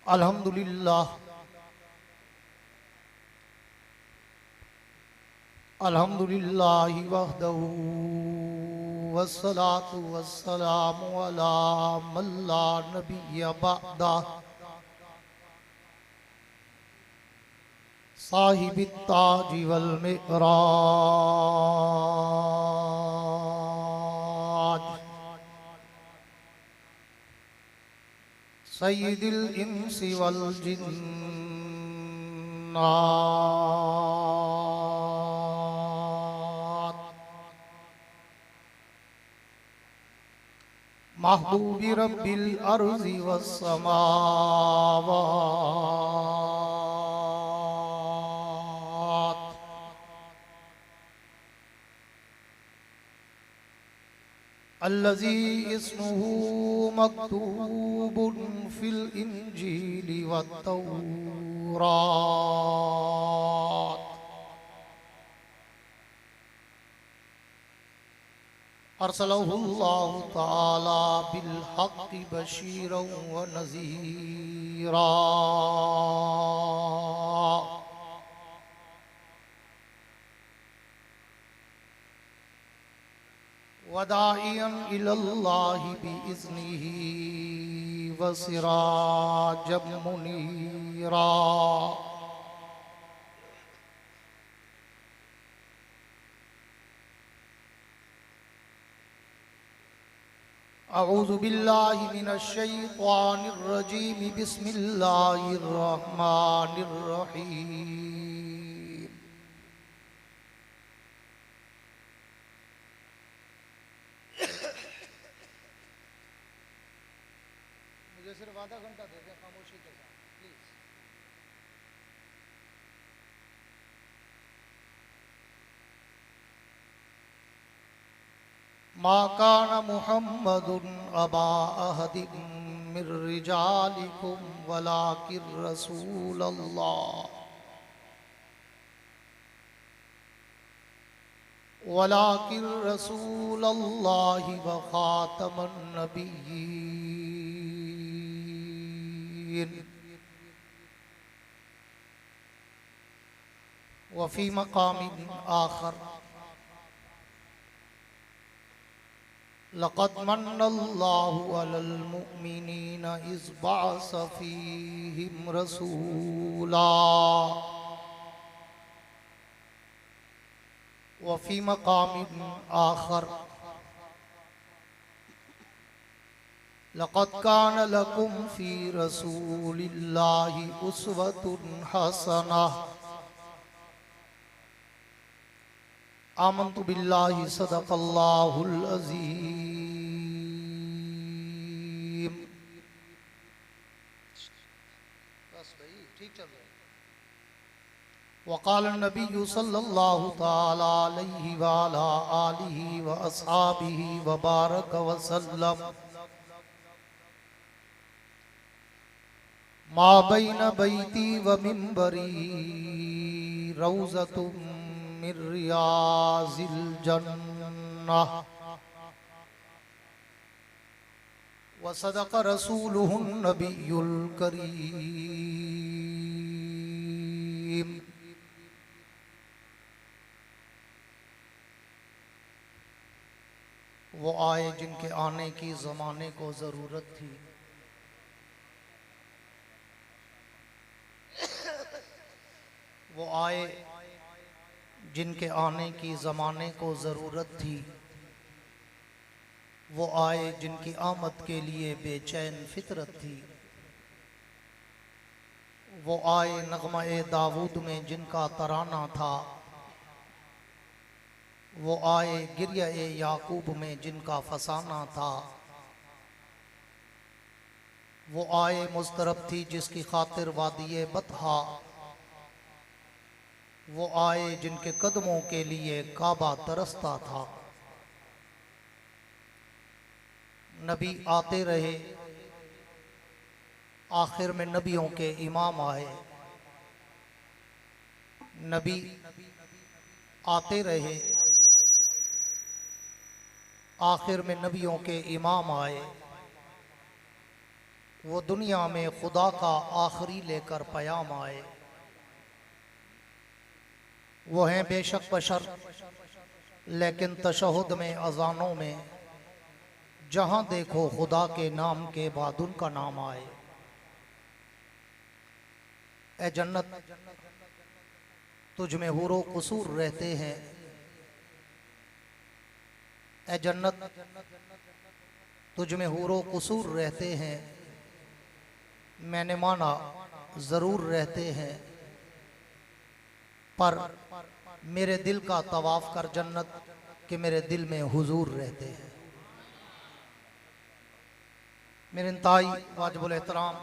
अल्हम्दुलिल्लाह अल्हम्दुलिल्लाहि वहदहू वस्सलातु वस्सलामु अला मन ला नबिय्य बअदह साहिबित ताज वल मिअराज सय्यिदिल इंसी वल जिन्नात महबूबी रब्बिल अर्ज़ि वस्समावात अल्लज़ी इस्मुहु मक्तूबुन फिल इंजीली वत्तौरात अरसलहुल्लाहु तआला बिल हक़्क़ि बशीरन व नज़ीरा वदाइयन इलल्लाहि बिइज़्निही व सिराजम मुनीरा अऊज़ु बिल्लाहि मिनश शैतानिर रजीम बिस्मिल्लाहिर रहमानिर रहीम मुझे सिर्फ आधा घंटा दे दें खामोशी के साथ प्लीज। मा कान मुहम्मदुन अबा अहदिन मिर रिजालिकुम वलाकिर रसूलल्लाह वलाकिर रसूलल्लाहि व खातमन नबिय्यीन व फी मकामिन आखर लक़द मन्नल्लाहु अलल मुअमिनीना इज़ बअस फ़ीहिम रसूला व फ़ी मक़ामिन आखर लक़द कान लकुम फ़ी रसूलिल्लाहि उस्वतुन हसनह आमन्तु बिल्लाहि सदक़ल्लाहुल अज़ीम। बस भाई ठीक चल रहा है। वक़ाल नबिय्यु सल्लल्लाहु तआला अलैहि व अला आलिहि व अस्हाबिहि व बारक व सल्लम मा बैन बैती व मिंबरी रौज़तुम मिर रियाज़िल जन्नह व सदक़ रसूलुहुन नबियुल करीम। वो आए जिनके आने की ज़माने को ज़रूरत थी, वो आए जिनके आने की ज़माने को ज़रूरत थी, वो आए जिनकी आमद के लिए बेचैन फितरत थी, वो आए नग़्मा-ए दाऊद में जिनका तराना था, वो आए गिरिया-ए याकूब में जिनका फसाना था, वो आए मुस्तरब थी जिसकी खातिर वादिये बतहा, वो आए जिनके कदमों के लिए काबा तरसता था। नबी आते रहे, आखिर में नबियों के इमाम आए। नबी आते रहे, आखिर में नबियों के इमाम आए। वो दुनिया में खुदा का आखिरी लेकर पयाम आए। वो हैं बेशक बशर, लेकिन तशहुद में अजानों में जहां देखो खुदा के नाम के बाद उनका नाम आए। ए जन्नत तुझ में हुरो कसूर रहते हैं। ए जन्नत तुझ में हुरो कसूर रहते हैं। मैंने माना जरूर रहते हैं, पर मेरे दिल का तवाफ कर जन्नत कि मेरे दिल में हुजूर रहते हैं। मेरे इंतहाई वाजिबुल एहतराम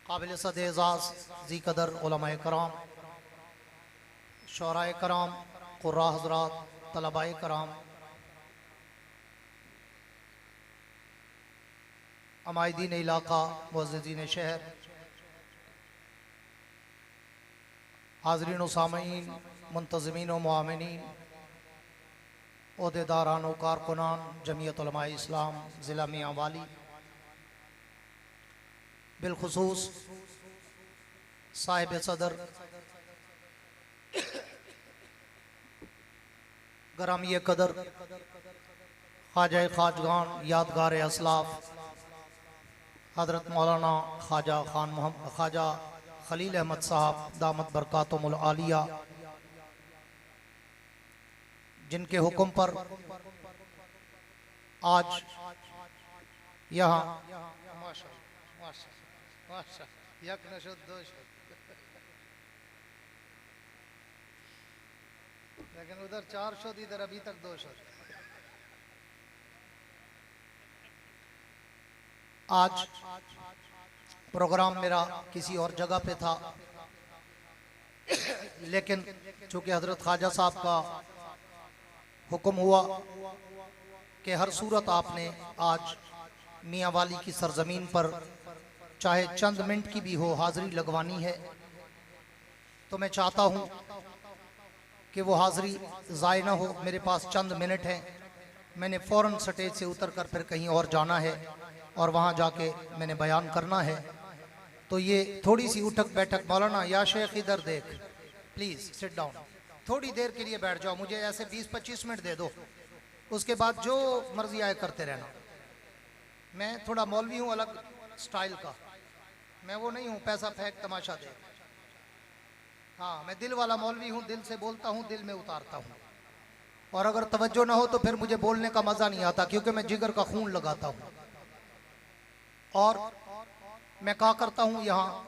काबिल सद एजाज जी कदर उलमाए कराम, शौराए कराम, कुर्रा हजरात, तलबाए कराम, अमायदीन इलाका, मुअज़्ज़िज़ीन शहर, हाज़रीन व सामईन, मुंतज़मीन व मुआमिनीन, ओहदेदारान व कारकुनान जमीयत उलमाए इस्लाम ज़िला मियां वाली, बिलखुसूस साहिब सदर गरामी कदर ख्वाजा खाजगान यादगार असलाफ हज़रत मौलाना ख्वाजा खलील अहमद साहब दामत बरकातुहुल आलिया, जिनके हुक्म पर आज यहाँ लेकिन उधर 400 इधर अभी तक 200। आज प्रोग्राम मेरा किसी और जगह पे था, लेकिन चूंकि हजरत ख्वाजा साहब का हुक्म हुआ कि हर सूरत आपने आज मियां वाली की सरजमीन पर चाहे चंद मिनट की भी हो हाजिरी लगवानी है, तो मैं चाहता हूं कि वो हाजिरी ज़ाय ना हो। मेरे पास चंद मिनट हैं, मैंने फ़ौरन स्टेज से उतर कर फिर कहीं और जाना है और वहाँ जाके मैंने बयान करना है। तो ये थोड़ी सी उठक बैठक, मौलाना या शेख इधर देख, प्लीज़ सिट डाउन, थोड़ी देर के लिए बैठ जाओ, मुझे ऐसे 20-25 मिनट दे दो, उसके बाद जो मर्जी आए करते रहना। मैं थोड़ा मौलवी हूँ अलग स्टाइल का, मैं वो नहीं हूँ पैसा फेंक तमाशा दे। हाँ, मैं दिल वाला मौलवी हूँ, दिल से बोलता हूँ, दिल में उतारता हूँ, और अगर तवज्जो ना हो तो फिर मुझे बोलने का मज़ा नहीं आता, क्योंकि मैं जिगर का खून लगाता हूँ। और मैं कहा करता हूँ, यहाँ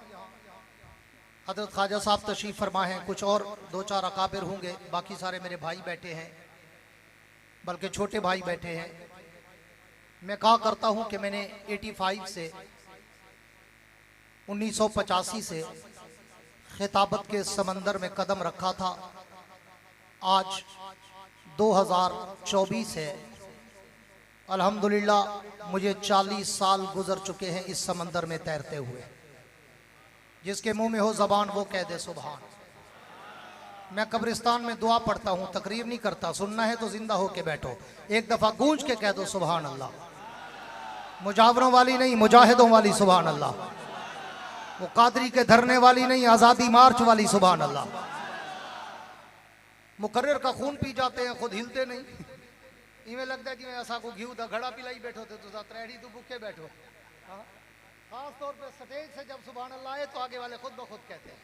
हजरत ख्वाजा साहब तशरीफ फरमा हैं, कुछ और 2-4 अकाबिर होंगे, बाकी सारे मेरे भाई बैठे हैं, बल्कि छोटे भाई बैठे हैं। मैं कहा करता हूँ कि मैंने 85 से 1985 से खिताबत के समंदर में कदम रखा था। आज 2024 है, अल्हम्दुलिल्लाह मुझे 40 साल गुजर चुके हैं इस समंदर में तैरते हुए। जिसके मुंह में हो ज़बान वो कह दे सुभान। मैं कब्रिस्तान में दुआ पढ़ता हूँ, तकरीर नहीं करता, सुनना है तो जिंदा होके बैठो, एक दफ़ा गूंज के कह दो सुभान अल्लाह। मुजावरों वाली नहीं, मुजाहिदों वाली सुभान अल्लाह। वो कादरी के धरने वाली नहीं, आज़ादी मार्च वाली सुभान अल्लाह। मुकर्रर का खून पी जाते हैं, खुद हिलते नहीं, इवें लगता है कि मैं ऐसा को घी दा घड़ा पिलाई बैठो थे तो त्रैड़ी तो भूखे बैठो। खास तौर पे स्टेज से जब सुभान अल्लाह आए तो आगे वाले खुद ब खुद कहते हैं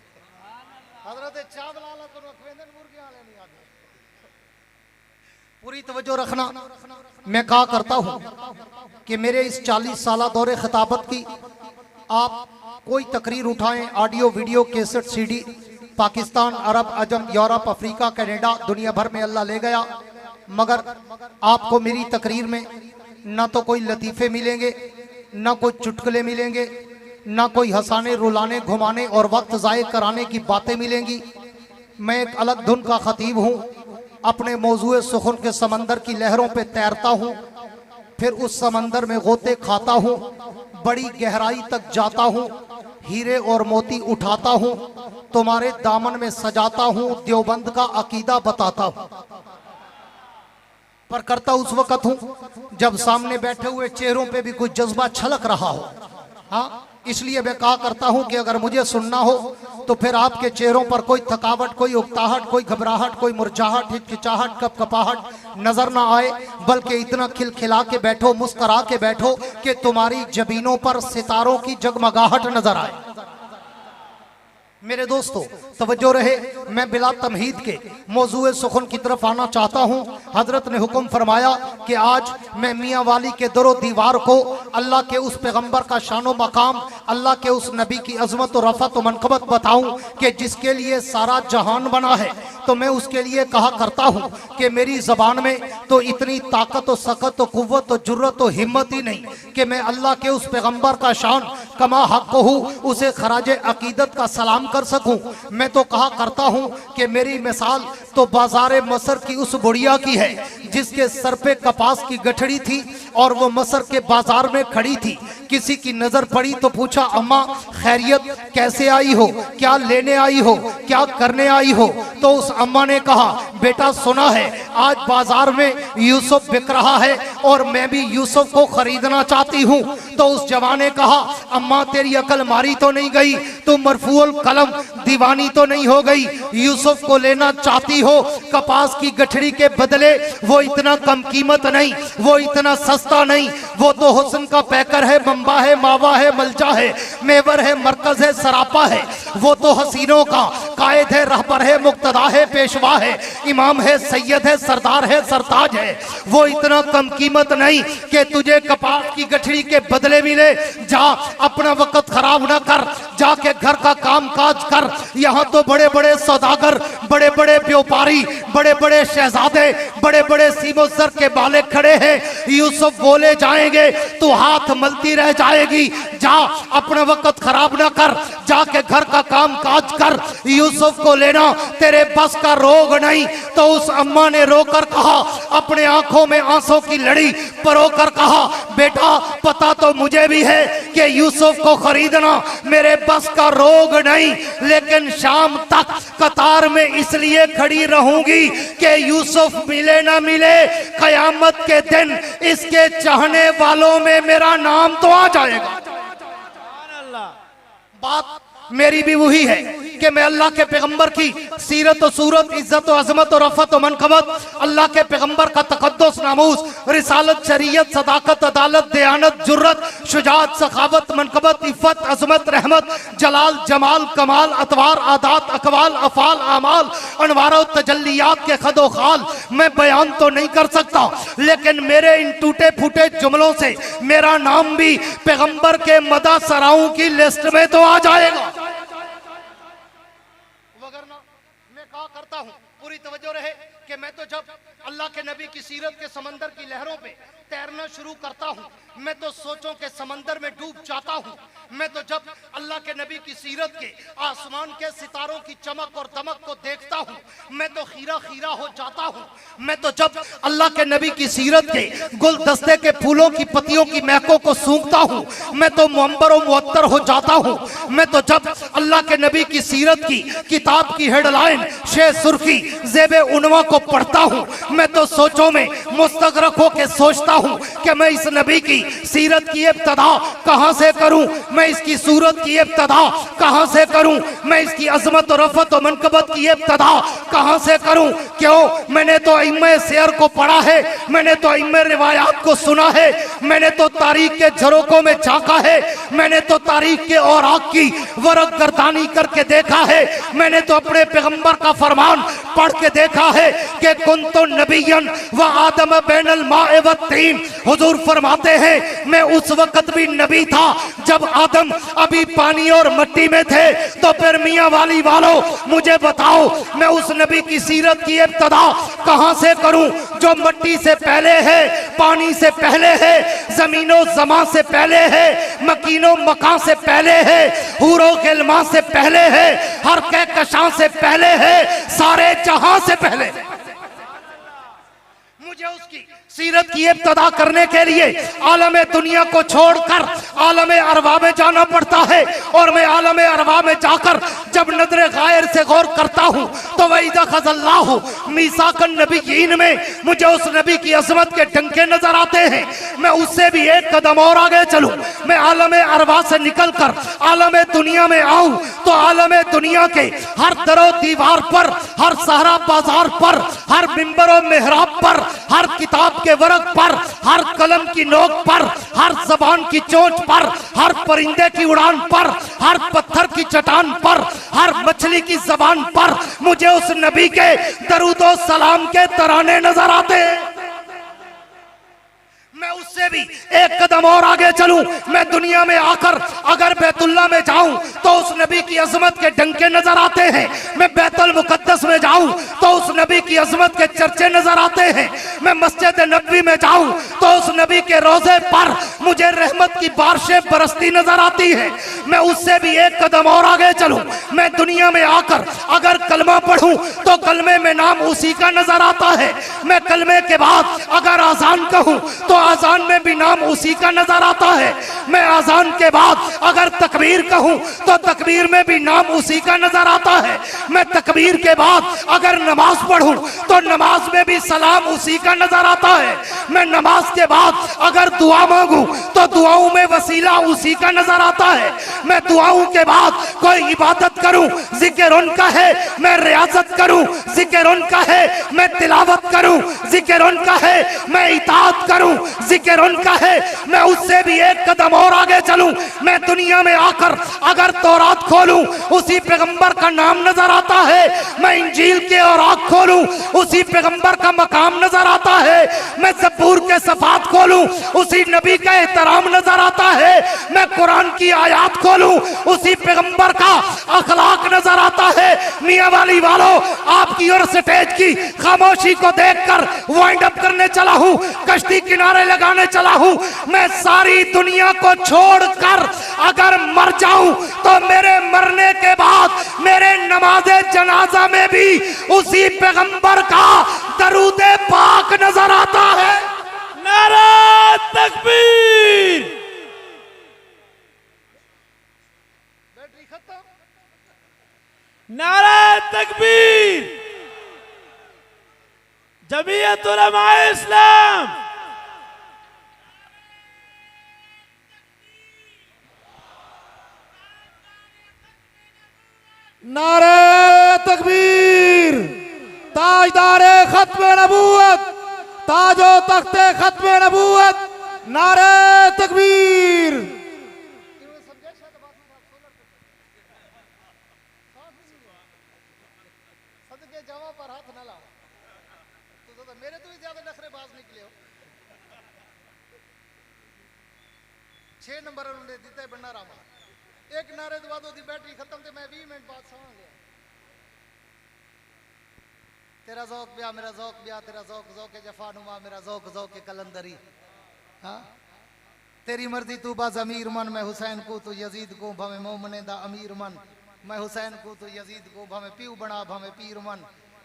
हजरत चावल आला तो रखवेंदन मुर्गे आले नहीं आते। पूरी तवज्जो रखना। मैं कहा करता हूँ कि मेरे इस 40 साला दौरे खिताबत की आप कोई तकरीर उठाएं, audio video cassette CD, Pakistan, Arab, अजम, यूरोप, अफ्रीका, कनाडा, दुनिया भर में अल्लाह ले गया, मगर आपको मेरी तकरीर में ना तो कोई लतीफ़े मिलेंगे, ना कोई चुटकुले मिलेंगे, ना कोई हंसाने रुलाने घुमाने और वक्त ज़ाय कराने की बातें मिलेंगी। मैं एक अलग धुन का खतीब हूँ, अपने मौजूए सुखन के समंदर की लहरों पे तैरता हूँ, फिर उस समंदर में गोते खाता हूँ, बड़ी गहराई तक जाता हूँ, हीरे और मोती उठाता हूँ, तुम्हारे दामन में सजाता हूँ, देवबंद का अकीदा बताता हूँ। पर करता उस वक्त हूं जब सामने बैठे हुए चेहरों पे भी कोई जज्बा छलक रहा हो। हाँ, इसलिए मैं कहा करता हूं कि अगर मुझे सुनना हो तो फिर आपके चेहरों पर कोई थकावट, कोई उकताहट, कोई घबराहट, कोई मुरझाहट, हिचकिचाहट, कपकपाहट नजर ना आए, बल्कि इतना खिलखिला के बैठो, मुस्करा के बैठो कि तुम्हारी जबीनों पर सितारों की जगमगाहट नजर आए। मेरे दोस्तों तवज्जो रहे, मैं बिला तमहीद के मौजूए सुखन की तरफ आना चाहता हूँ। हजरत ने हुक्म फरमाया कि आज मैं मियाँ वाली के दरो दीवार को अल्लाह के उस पैगंबर का शानो मकाम, अल्लाह के उस नबी की अजमत और रफ़त और मनकबत बताऊँ कि जिसके लिए सारा जहान बना है। तो मैं उसके लिए कहा करता हूँ कि मेरी ज़बान में तो इतनी ताकत और सकत और कुव्वत और जुर्रत और हिम्मत ही नहीं कि मैं अल्लाह के उस पैगंबर का शान कमा हक हूँ उसे खराज अकीदत का सलाम कर सकूं। मैं तो कहा करता हूं कि मेरी मिसाल तो बाजारे मसर की उस बुढ़िया की है जिसके सर पे कपास की गठड़ी थी और वो मसर के बाजार में खड़ी थी। किसी की नजर पड़ी तो पूछा, अम्मा खैरियत, कैसे आई हो, क्या लेने आई हो, क्या करने आई हो? तो उस अम्मा ने कहा, बेटा सुना है आज बाजार में यूसुफ बिक रहा है और मैं भी यूसुफ को खरीदना चाहती हूँ। तो उस जवान ने कहा, अम्मा तेरी अकल मारी तो नहीं गई, तुम मरफूल कलम दीवानी तो नहीं हो गई, यूसुफ को लेना चाहती हो कपास की गठड़ी के बदले? वो इतना कम कीमत नहीं, वो इतना सस्ता नहीं, वो तो हुस्न का पैकर है, बम्बा है, मावा है, मलजा है, मेवर है, मरकज है, सरापा है। वो तो हसीनों का कायद है, रहबर है, मुक्तदा है, पेशवा है, इमाम है, सैयद है, सरदार है, सरताज है। वो इतना कम कीमत नहीं कि तुझे कपास की गठड़ी के बदले मिले। जा अपना वक्त खराब ना कर, जाके घर का काम काज कर। यहाँ तो बड़े बड़े सौदागर, बड़े बड़े व्यापारी, बड़े बड़े शहजादे, बड़े बड़े सीमोसर के बाले खड़े हैं। यूसुफ बोले जाएंगे तो हाथ मलती रह जाएगी। जा अपना वक्त खराब ना कर, जाके घर का काम काज कर। यूसुफ को लेना तेरे बस का रोग नहीं। तो उस अम्मा ने रोकर कहा, अपने आंखों में आंसू की लड़ी परोकर कहा, बेटा पता तो मुझे भी है कि यूसुफ को खरीदना मेरे बस का रोग नहीं, लेकिन शाम तक कतार में इसलिए खड़ी रहूंगी कि यूसुफ मिले ना मिले, कयामत के दिन इसके चाहने वालों में मेरा नाम तो आ जाएगा। बात मेरी भी वही है कि मैं अल्लाह के पैगंबर की सीरत और सूरत, इज्जत और अजमत और रफत और मनकबत, अल्लाह के पैगंबर का तकद्दुस, नामूस, रिसालत, शरीयत, सदाकत, अदालत, दयानत, जुर्रत, शुजात, सखावत, मनकबत, इफ़्फ़त, अजमत, रहमत, जलाल, जमाल, कमाल, अतवार, आदात, अकवाल, अफ़ाल, आमाल, अनवार और तजल्लियात के खदो खाल मैं बयान तो नहीं कर सकता, लेकिन मेरे इन टूटे फूटे जुमलों से मेरा नाम भी पैगंबर के मदा सराओं की लिस्ट में तो आ जाएगा। मैं कहा करता हूं, पूरी तवज्जो रहे कि मैं तो जब अल्लाह के नबी की सीरत के समंदर की लहरों पे तैरना शुरू करता हूं, मैं तो सोचों के समंदर में डूब जाता हूं। मैं तो जब अल्लाह के नबी की सीरत के आसमान के सितारों की चमक और दमक को देखता हूं, मैं तो खीरा खीरा हो जाता हूं। मैं तो जब अल्लाह के नबी की सीरत के गुलदस्ते के फूलों की पत्तियों की महकों को सूंघता हूं, मैं तो मुअम्बर और मुअत्तर हो जाता हूं। मैं तो जब अल्लाह के नबी की सीरत की किताब की हेडलाइन शे सुर्खी ज़ेबे उन्वा को पढ़ता हूं, मैं तो सोचों में मुस्तगरक हो के सोचता हूं कि मैं इस नबी की सीरत की इब्तिदा कहां से करूं, मैं इसकी सूरत की इब्तिदा कहां से करूं, मैं इसकी अजमत और रफत और मनकबत की इब्तिदा कहां से करूं। क्यों? मैंने तो इम्मे शेर को पढ़ा है, मैंने तो इम्मे रिवायात को सुना है, मैंने तो तारीख के झरोकों में झांका है, मैंने तो तारीख के औराक की वरक गर्दानी करके देखा है, मैंने तो अपने पैगंबर का फरमान पढ़ के देखा है कि कुन्तु नबिय्यन व आदम बैनल माए व तीन। हुजूर फरमाते हैं मैं उस वक्त भी नबी था जब आदम अभी पानी और मिट्टी में थे। तो फिर मियां वाली वालों मुझे बताओ, मैं उस नबी की सीरत की इब्तिदा कहां से करूं जो मिट्टी से पहले है, पानी से पहले है, जमीनो जमा से पहले है, मकीनो मकान से पहले है, हूरो गिलमा से पहले है, हर कहकशां से पहले है, सारे जहां से पहले। मुझे उसकी सीरत की इब्तिदा करने के लिए आलम दुनिया को छोड़कर आलम अरवा में जाना पड़ता है। और मैं आलम अरवा में जाकर जब नजर गायर से गौर करता हूँ तो वही दखल्लाहु मीसाकन नबीयीन में मुझे उस नबी की अजमत के डंके नजर आते हैं। मैं उससे भी एक कदम और आगे चलूं, मैं आलम अरवा से निकलकर आलम दुनिया में आऊं तो आलम दुनिया के हर दरो दीवार पर, हर सहरा बाजार पर, हर मिंबर और मेहराब पर, हर किताब के वर्क पर, हर कलम की नोक पर, हर जबान की चोंच पर, हर परिंदे की उड़ान पर, हर पत्थर की चट्टान पर, हर मछली की जबान पर मुझे उस नबी के दरूदो सलाम के तराने नजर आते हैं। मैं उससे भी एक कदम और आगे चलूं, मैं दुनिया में आकर अगर बैतुल्ला में जाऊं तो उस नबी की अजमत के डंके नजर आते हैं। मैं बैतुल मुकद्दस में जाऊं तो उस नबी की अजमत के चर्चे नजर आते हैं। मैं मस्जिद नबवी में जाऊं तो उस नबी के रोजे पर मुझे रहमत की बारिशें बरसती नजर आती है। मैं उससे भी एक कदम और आगे चलूं, मैं दुनिया में आकर अगर कलमा पढ़ूं तो कलमे में नाम उसी का नजर आता है। मैं कलमे के बाद अगर आजान कहूं तो आजान में भी नाम उसी का नजर आता है। मैं आजान के बाद अगर तकबीर कहूं तो तकबीर में भी नाम उसी का नजर आता है। मैं तकबीर के बाद अगर नमाज पढ़ूं तो नमाज में भी सलाम उसी का नजर आता है। मैं नमाज के बाद अगर दुआ मांगूं तो दुआओं में वसीला उसी का नजर आता है। मैं दुआओं के बाद कोई इबादत करूं जिक्र उनका है, मैं रियाजत करूं जिक्र उनका है, मैं तिलावत करूं जिक्र उनका है, मैं इताअत करूं जिक्र उनका है। मैं उससे भी एक कदम और आगे चलूं, मैं दुनिया में आकर अगर तौरात खोलूं उसी पैगंबर का नाम नजर आता है। मैं इंजील के और आँख खोलूं उसी पैगंबर का मकाम नजर आता है। मैं ज़बूर के सफात खोलूं उसी नबी का एहतराम नजर आता है। मैं कुरान की आयात खोलूं उसी पैगंबर का अखलाक नजर आता है। मियां वाली वालों, आपकी और स्टेज की खामोशी को देखकर वाइंड अप करने चला हूं, कश्ती किनारे लगाने चला हूं। मैं सारी दुनिया को छोड़कर अगर मर जाऊं तो मेरे मरने के बाद मेरे नमाज़े जनाजा में भी उसी पैगंबर का दरूदे पाक नजर आता है। नारा तकबीर। बैटरी खत्म। नारा तकबीर। जमीयत उलमाए इस्लाम। नारे तकबीर। ताजदारे खत्मे नबूवत, ताजो तख्ते खत्मे नबूवत, नारे तकबीर। पर हाथ न लाओ तो मेरे तो भी ज्यादा नखरेबाज निकले हो। 6 नंबर उन्होंने दिता है बंडा रामा। एक नारे तो बाद ओदी बैटरी खत्म थे, मैं 20 मिनट बाद समा गया। तेरा ज़ौक़ ब्या मेरा ज़ौक़ ब्या, तेरा ज़ौक़ ज़ौक़ जफ़ानुमा, मेरा ज़ौक़ ज़ौक़ कलंदरी। हाँ तेरी मर्जी तू बाज़ अमीर मन, मैं हुसैन को तो यजीद को भवे मोमने दा अमीर मन। मैं हुसैन को तो यजीद को भवे पीऊ बना भवे पीर मन।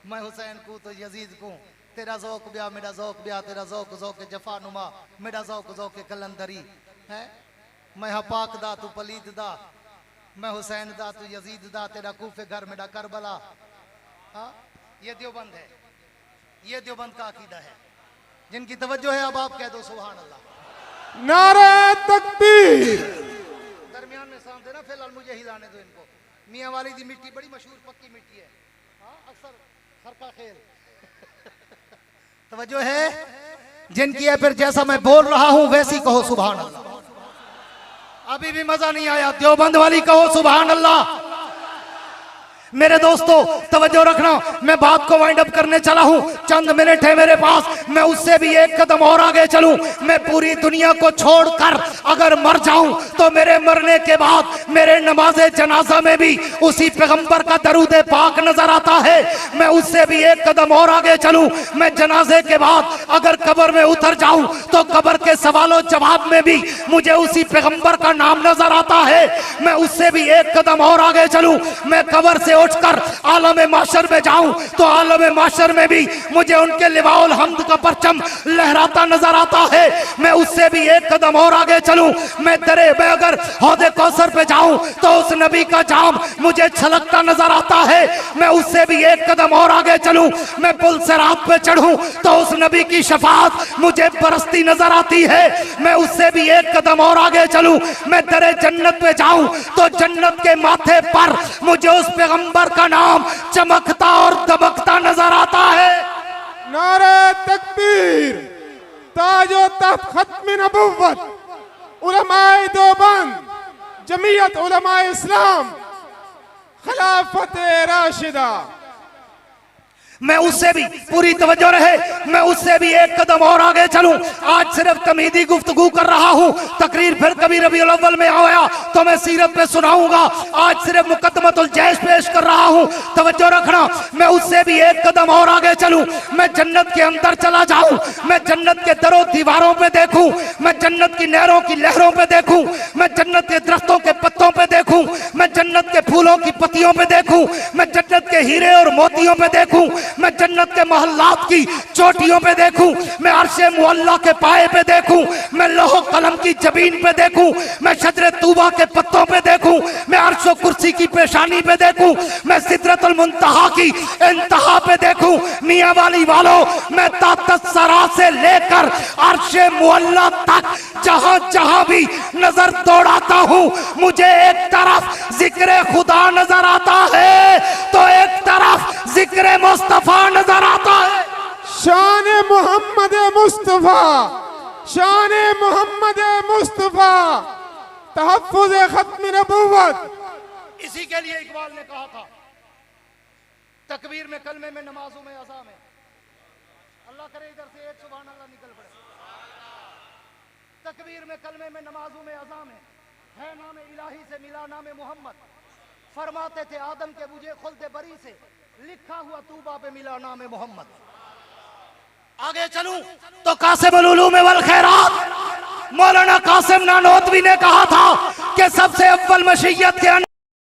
मैं हुसैन को तो यजीद को। तेरा ज़ौक़ ब्या मेरा ज़ौक़ ब्या, तेरा ज़ौक़ ज़ौक़ जफ़ानुमा, मेरा ज़ौक़ ज़ौक़ कलंदरी है। मैं हाँ पाक दा तू पलीद दा, मैं हुसैन दा तू यजीद दा, तेरा कूफे घर मेरा करबला। हाँ ये देवबंद है, ये देवबंद का अकीदा है। जिनकी तवज्जो है अब आप कह दो सुभान अल्लाह। नारे तकबीर। दरमियान में सांस देना, फिलहाल मुझे हिलाने दो इनको। मियाँ वाली दी मिट्टी बड़ी मशहूर पक्की मिट्टी है। हाँ अक्सर हर का खेल तवज्जो है जिनकी है। फिर जैसा मैं बोल रहा हूं वैसी कहो सुभान अल्लाह। अभी भी मजा नहीं आया, देवबंद वाली कहो सुभान अल्लाह। मेरे दोस्तों तवज्जो रखना, मैं बात को वाइंड अप करने चला हूं, चंद मिनट है मेरे पास। मैं उससे भी एक कदम और आगे चलूं, मैं पूरी दुनिया को छोड़कर अगर मर जाऊं तो मेरे मरने के बाद मेरे नमाज़े जनाजा में भी उसी पैगंबर का दरूद पाक नजर आता है। मैं उससे भी एक कदम और आगे चलूं, मैं जनाजे के बाद अगर कब्र में उतर जाऊं तो कब्र के सवालों जवाब में भी मुझे उसी पैगंबर का नाम नजर आता है। मैं उससे भी एक कदम और आगे चलूं, मैं कब्र से उठकर आलम माशर में जाऊं तो आलम माशर में भी मुझे उनके लिवाउल हम्द का परचम लहराता नजर आता है। मैं उससे भी एक कदम और आगे चलूं, मैं दरे में अगर हौदे कौसर पे जाऊं तो उस नबी का जाम मुझे छलकता नजर आता है। मैं उससे भी एक कदम और आगे चलूं, मैं पुल सिरात पे चढ़ूं तो उस नबी की शफाअत मुझे बरसती नजर आती है। मैं उससे भी एक कदम और आगे चलूं, मैं दरे जन्नत पे जाऊं तो जन्नत के माथे पर मुझे उस पैगंबर का नाम चमकता और दमकता नजर आता है। नारे तकबीर, ताजो तख्त खत्म नबुव्वत, उलमाए देवबंद, जमीयत उलमाए इस्लाम, खिलाफत राशिदा। मैं उससे भी पूरी तवज्जो रहे, मैं उससे भी एक कदम और आगे चलूं। आज सिर्फ तमीदी गुफ्तगू कर रहा हूं, तकरीर फिर कभी रबीउल अव्वल में आया तो मैं सीरत पे सुनाऊंगा। आज सिर्फ मुकद्दमतुल जैश पेश कर रहा हूं, तवज्जो रखना। मैं उससे भी एक कदम और आगे चलूं, मैं जन्नत के अंदर चला जाऊं, मैं जन्नत के दरों दीवारों पे देखूं, मैं जन्नत की नहरों की लहरों पे देखूं, मैं जन्नत के दरख्तों के पत्तों पे देखूं, मैं जन्नत के फूलों की पत्तियों पे देखूं, मैं जन्नत के हीरे और मोतियों पे देखूं, मैं जन्नत के मोहल्लात की चोटियों पे देखूं, मैं अर्शे मुअल्ला के पाए पे देखूं, मैं लोह कलम की जबीन पे देखूं, मैं शजरे तूबा के पत्तों पे देखूं, मैं अर्शो कुर्सी की पेशानी पे देखूं, मैं सिदरतुल मुंतहा की इंतहा पे देखूं। मियां वाली वालों, मैं ताकत सरा से लेकर अर्शे मुअल्ला तक जहां जहां भी नजर दौड़ाता हूं, मुझे एक तरफ जिक्र खुदा नजर आता है तो एक तरफ जिक्र मुस्तफा नजर आता है। शान मोहम्मद मुस्तफा, शान मोहम्मद मुस्तफा, तहफ्फुज़ खत्म नबुव्वत। इसी के लिए इकबाल ने कहा था, तकबीर में, कलमे में, नमाजों में, अज़ा में, अल्लाह करे इधर से एक सुभान अल्लाह निकल पड़े। तकबीर में, कलमे में, नमाजों में, अज़ा में है नाम इलाही से मिला नाम मोहम्मद। फरमाते थे आदम के मुझे खुल्द बरी से लिखा हुआ तूबा पे मिला नाम मोहम्मद। आगे चलूं तो कासिमुल उलूम वल खैरात मौलाना कासिम नानोतवी ने कहा था कि सबसे अव्वल मशीयत के